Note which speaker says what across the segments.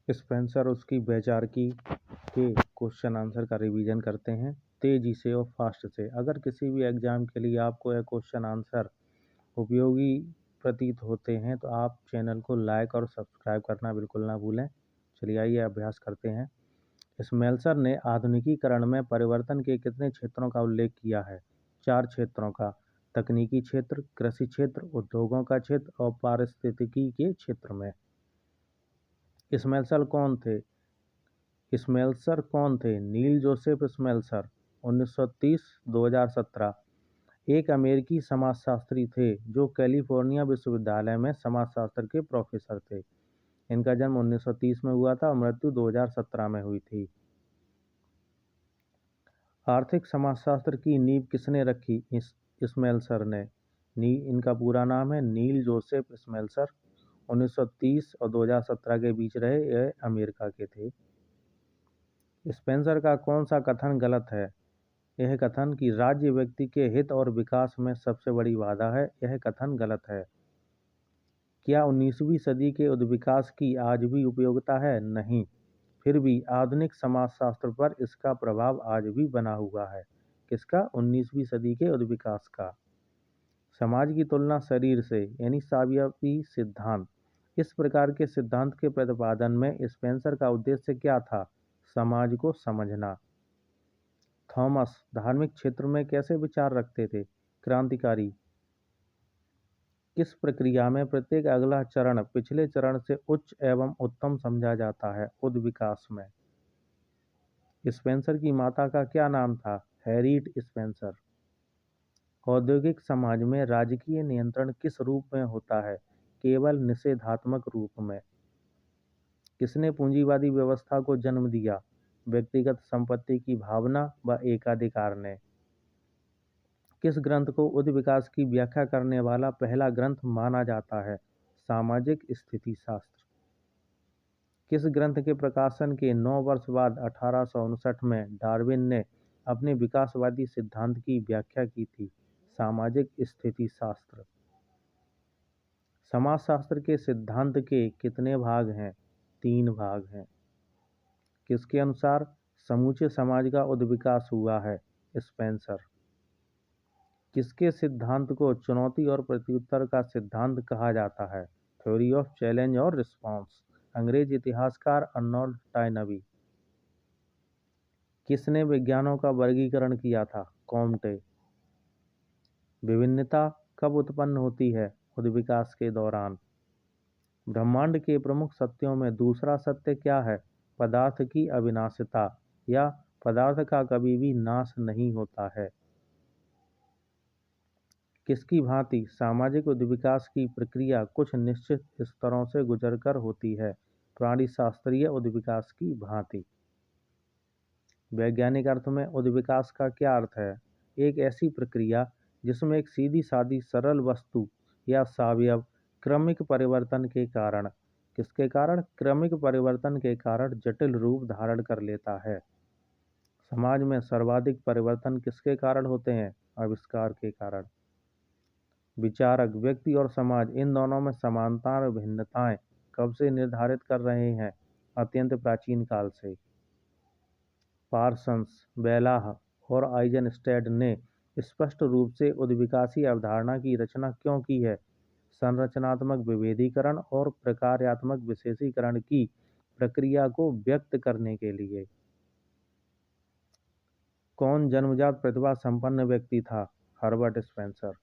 Speaker 1: Spencer उसकी वैचारिकी के question answer का रिवीजन करते हैं तेजी से और फास्ट से। अगर किसी भी एग्जाम के लिए आपको यह क्वेश्चन आंसर उपयोगी प्रतीत होते हैं तो आप चैनल को लाइक और सब्सक्राइब करना बिल्कुल ना भूलें। चलिए आइए अभ्यास करते हैं। स्मेल्सर ने आधुनिकीकरण में परिवर्तन के कितने क्षेत्रों का उल्लेख किया है? 4 क्षेत्रों का। तकनीकी क्षेत्र, कृषि क्षेत्र, उद्योगों का क्षेत्र और पारिस्थितिकी के क्षेत्र में। स्मेल्सर कौन थे? नील जोसेफ स्मेल्सर 1930-2017 एक अमेरिकी समाजशास्त्री थे जो कैलिफोर्निया विश्वविद्यालय में समाजशास्त्र के प्रोफेसर थे। इनका जन्म 1930 में हुआ था और मृत्यु 2017 में हुई थी। आर्थिक समाजशास्त्र की नींव किसने रखी? स्मेल्सर ने। इनका पूरा नाम है नील जोसेफ स्मेल्सर। 1930 और 2017 के बीच रहे। यह अमेरिका के थे। स्पेंसर का कौन सा कथन गलत है? यह कथन कि राज्य व्यक्ति के हित और विकास में सबसे बड़ी बाधा है, यह कथन गलत है। क्या 19वीं सदी के उद्विकास की आज भी उपयोगिता है? नहीं। फिर भी आधुनिक समाजशास्त्र पर इसका प्रभाव आज भी बना हुआ है। किसका? 19वीं सदी के उद्विकास का। समाज की तुलना शरीर से यानी साबियाबी सिद्धांत। इस प्रकार के सिद्धांत के प्रतिपादन में स्पेंसर का उद्देश्य क्या था? समाज को समझना। थॉमस धार्मिक क्षेत्र में कैसे विचार रखते थे? क्रांतिकारी। किस प्रक्रिया में प्रत्येक अगला चरण पिछले चरण से उच्च एवं उत्तम समझा जाता है? उद्विकास में। स्पेंसर की माता का क्या नाम था? Herriot Spencer. औद्योगिक समाज में राजकीय नियंत्रण किस रूप में होता है? केवल निषेधात्मक रूप में। किसने पूंजीवादी व्यवस्था को जन्म दिया? व्यक्तिगत संपत्ति की भावना व एकाधिकार ने। किस ग्रंथ को उद्विकास की व्याख्या करने वाला पहला ग्रंथ माना जाता है? सामाजिक स्थिति शास्त्र। किस ग्रंथ के प्रकाशन के 9 वर्ष बाद 1859 में डार्विन ने अपने विकासवादी सिद्धांत की व्याख्या की थी? सामाजिक स्थिति शास्त्र। समाजशास्त्र के सिद्धांत के कितने भाग हैं? 3 भाग हैं। किसके अनुसार समूचे समाज का उद्विकास हुआ है? स्पेंसर। किसके सिद्धांत को चुनौती और प्रत्युत्तर का सिद्धांत कहा जाता है? थ्योरी ऑफ चैलेंज और रिस्पॉन्स। अंग्रेज इतिहासकार अर्नोल्ड टॉयनबी। किसने विज्ञानों का वर्गीकरण किया था? कॉम्टे। विभिन्नता कब उत्पन्न होती है? उद्विकास के दौरान। ब्रह्मांड के प्रमुख सत्यों में दूसरा सत्य क्या है? पदार्थ की अविनाशिता या पदार्थ का कभी भी नाश नहीं होता है। किसकी भांति सामाजिक उद्विकास की प्रक्रिया कुछ निश्चित स्तरों से गुजरकर होती है? प्राणिशास्त्रीय उद्विकास की भांति। वैज्ञानिक अर्थ में उद्विकास का क्या अर्थ है? एक ऐसी प्रक्रिया जिसमें एक सीधी सादी सरल वस्तु या सावयव क्रमिक परिवर्तन के कारण, किसके कारण? क्रमिक परिवर्तन के कारण जटिल रूप धारण कर लेता है। समाज में सर्वाधिक परिवर्तन किसके कारण होते हैं? आविष्कार के कारण। विचारक व्यक्ति और समाज इन दोनों में समानता और भिन्नताएं कब से निर्धारित कर रहे हैं? अत्यंत प्राचीन काल से। पार्सन्स, बेलाह और आइजनस्टैड ने स्पष्ट रूप से उद्विकासी अवधारणा की रचना क्यों की है? संरचनात्मक विभेदीकरण और प्रकार्यात्मक विशेषीकरण की प्रक्रिया को व्यक्त करने के लिए। कौन जन्मजात प्रतिभा संपन्न व्यक्ति था? Herbert Spencer.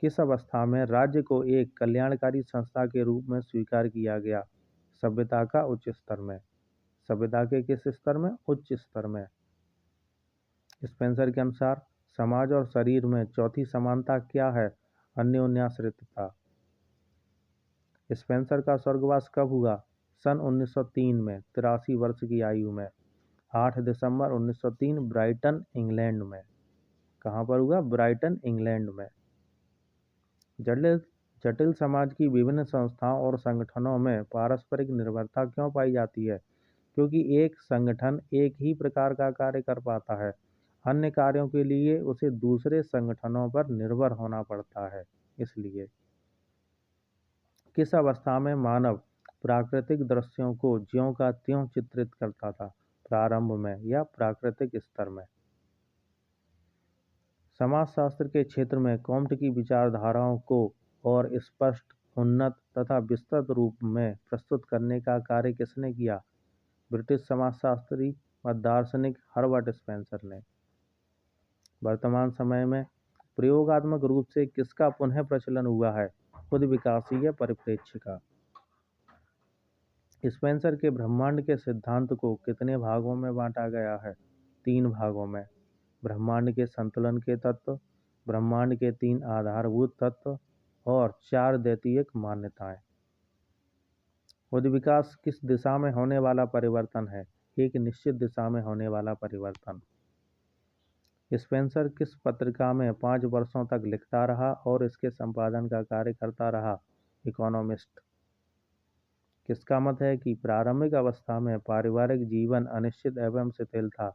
Speaker 1: किस अवस्था में राज्य को एक कल्याणकारी संस्था के रूप में स्वीकार किया गया? सभ्यता का उच्च स्तर में। सभ्यता के किस स्तर में? उच्च स्तर में। स्पेंसर के अनुसार समाज और शरीर में चौथी समानता क्या है? अन्योन्याश्रितता। स्पेंसर का स्वर्गवास कब हुआ? सन 1903 में 83 वर्ष की आयु में। 8 दिसंबर 1903 ब्राइटन इंग्लैंड में। कहाँ पर हुआ? ब्राइटन इंग्लैंड में। जटिल समाज की विभिन्न संस्थाओं और संगठनों में पारस्परिक निर्भरता क्यों पाई जाती है? क्योंकि एक संगठन एक ही प्रकार का कार्य कर पाता है, अन्य कार्यों के लिए उसे दूसरे संगठनों पर निर्भर होना पड़ता है। इसलिए किस अवस्था में मानव प्राकृतिक दृश्यों को ज्यों का त्यों चित्रित करता था, प्रारंभ में या प्राकृतिक स्तर में। समाजशास्त्र के क्षेत्र में कॉम्ट की विचारधाराओं को और स्पष्ट, उन्नत तथा विस्तृत रूप में प्रस्तुत करने का कार्य किसने किया? ब्रिटिश समाजशास्त्री व दार्शनिक हर्बर्ट स्पेंसर ने। वर्तमान समय में प्रयोगात्मक रूप से किसका पुनः प्रचलन हुआ है? खुद विकासीय परिप्रेक्ष्य का। स्पेंसर के ब्रह्मांड के सिद्धांत को कितने भागों में बांटा गया है? 3 भागों में। ब्रह्मांड के संतुलन के तत्व, ब्रह्मांड के 3 आधारभूत तत्व और 4 द्वितीयक मान्यताएं। उद्विकास किस दिशा में होने वाला परिवर्तन है? एक निश्चित दिशा में होने वाला परिवर्तन। स्पेंसर किस पत्रिका में 5 वर्षों तक लिखता रहा और इसके संपादन का कार्य करता रहा? इकोनॉमिस्ट। किसका मत है कि प्रारंभिक अवस्था में पारिवारिक जीवन अनिश्चित एवं शिथिल था?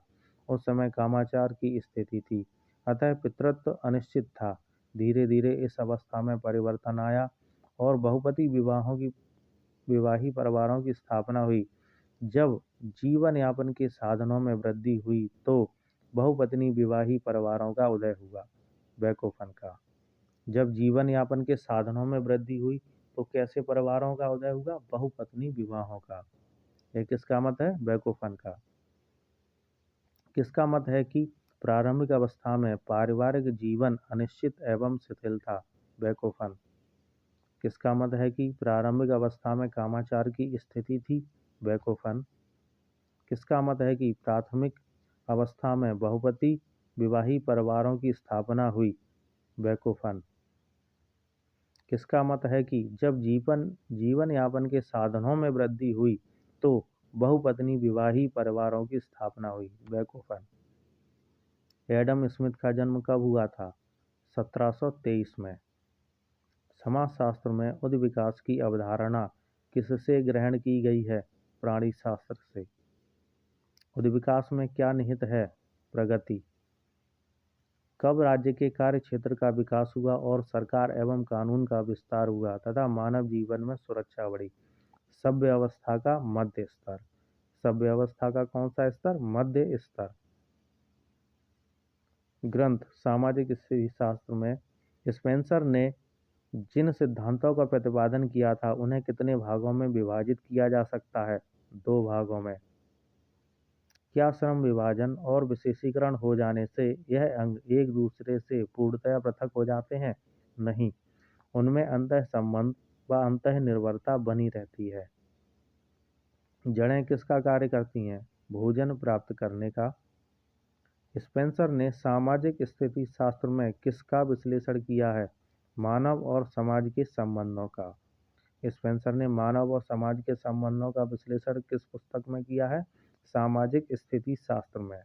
Speaker 1: उस समय कामाचार की स्थिति थी, अतः पितृत्व अनिश्चित था। धीरे धीरे इस अवस्था में परिवर्तन आया और बहुपति विवाही परिवारों की स्थापना हुई। जब जीवन यापन के साधनों में वृद्धि हुई तो बहुपत्नी विवाही परिवारों का उदय हुआ। बेकोफन का। जब जीवन यापन के साधनों में वृद्धि हुई तो कैसे परिवारों का उदय हुआ? बहुपत्नी विवाहों का। यह किसका मत है? बेकोफन का। किसका मत है कि प्रारंभिक अवस्था में पारिवारिक जीवन अनिश्चित एवं शिथिल था? बेकोफन। किसका मत है कि प्रारंभिक अवस्था में कामाचार की स्थिति थी? बेकोफन। किसका मत है कि प्राथमिक अवस्था में बहुपति विवाही परिवारों की स्थापना हुई? बेकोफन। किसका मत है कि जब जीवन यापन के साधनों में वृद्धि हुई तो बहुपत्नी विवाही परिवारों की स्थापना हुई? बेकोफन। एडम स्मिथ का जन्म कब हुआ था? 1723 में। समाजशास्त्र में उद्विकास की अवधारणा किससे ग्रहण की गई है? प्राणीशास्त्र से। उद्विकास में क्या निहित है? प्रगति। कब राज्य के कार्य क्षेत्र का विकास हुआ और सरकार एवं कानून का विस्तार हुआ तथा मानव जीवन में सुरक्षा बढ़ी? सभ्य अवस्था का मध्य स्तर। सभ्य अवस्था का कौन सा स्तर? मध्य स्तर। ग्रंथ सामाजिक स्थिति शास्त्र में स्पेंसर ने जिन सिद्धांतों का प्रतिपादन किया था उन्हें कितने भागों में विभाजित किया जा सकता है? 2 भागों में। क्या श्रम विभाजन और विशेषीकरण हो जाने से यह अंग एक दूसरे से पूर्णतया पृथक हो जाते हैं? नहीं, उनमें अंतः संबंध व अंतः निर्भरता बनी रहती है। जड़ें किसका कार्य करती हैं? भोजन प्राप्त करने का। स्पेंसर ने सामाजिक स्थिति शास्त्र में किसका विश्लेषण किया है? मानव और समाज के संबंधों का। स्पेंसर ने मानव और समाज के संबंधों का विश्लेषण किस पुस्तक में किया है? सामाजिक स्थिति शास्त्र में।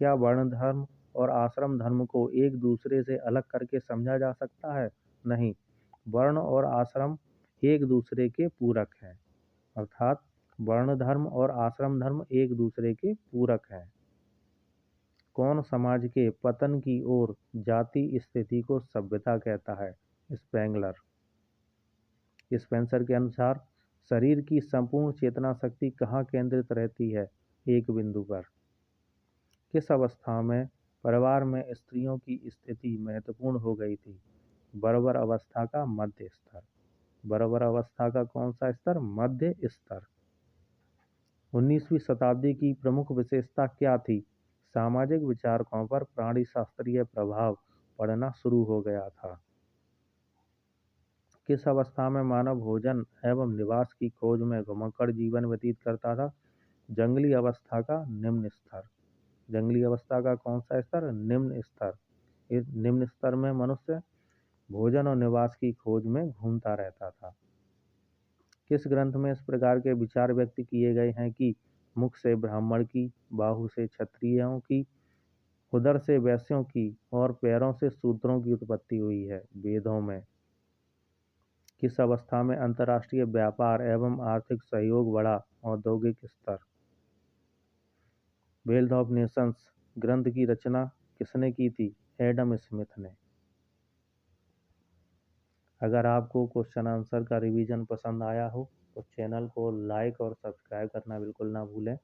Speaker 1: क्या वर्ण धर्म और आश्रम धर्म को एक दूसरे से अलग करके समझा जा सकता है? नहीं, वर्ण और आश्रम एक दूसरे के पूरक हैं, अर्थात वर्ण धर्म और आश्रम धर्म एक दूसरे के पूरक हैं। कौन समाज के पतन की ओर जाती स्थिति को सभ्यता कहता है? स्पेंगलर। स्पेंसर के अनुसार शरीर की संपूर्ण चेतना शक्ति कहाँ केंद्रित रहती है? एक बिंदु पर। किस अवस्था में परिवार में स्त्रियों की स्थिति महत्वपूर्ण हो गई थी? बर्बर अवस्था का मध्य स्तर। बर्बर अवस्था का कौन सा स्तर? मध्य स्तर। 19वीं शताब्दी की प्रमुख विशेषता क्या थी? सामाजिक विचारकों पर प्राणीशास्त्रीय प्रभाव पड़ना शुरू हो गया था। किस अवस्था में मानव भोजन एवं निवास की खोज में घुमक्कड़ जीवन व्यतीत करता था? जंगली अवस्था का निम्न स्तर। जंगली अवस्था का कौन सा स्तर? निम्न स्तर। इस निम्न स्तर में मनुष्य भोजन और निवास की खोज में घूमता रहता था। किस ग्रंथ में इस प्रकार के विचार व्यक्त किए गए हैं कि मुख से ब्राह्मण की, बाहु से क्षत्रियों की, उदर से वैश्यों की और पैरों से शूद्रों की उत्पत्ति हुई है? वेदों में। किस अवस्था में अंतर्राष्ट्रीय व्यापार एवं आर्थिक सहयोग बढ़ा? औद्योगिक स्तर। वेल्थ ऑफ नेशंस ग्रंथ की रचना किसने की थी? एडम स्मिथ ने। अगर आपको क्वेश्चन आंसर का रिवीजन पसंद आया हो तो चैनल को लाइक और सब्सक्राइब करना बिल्कुल ना भूलें।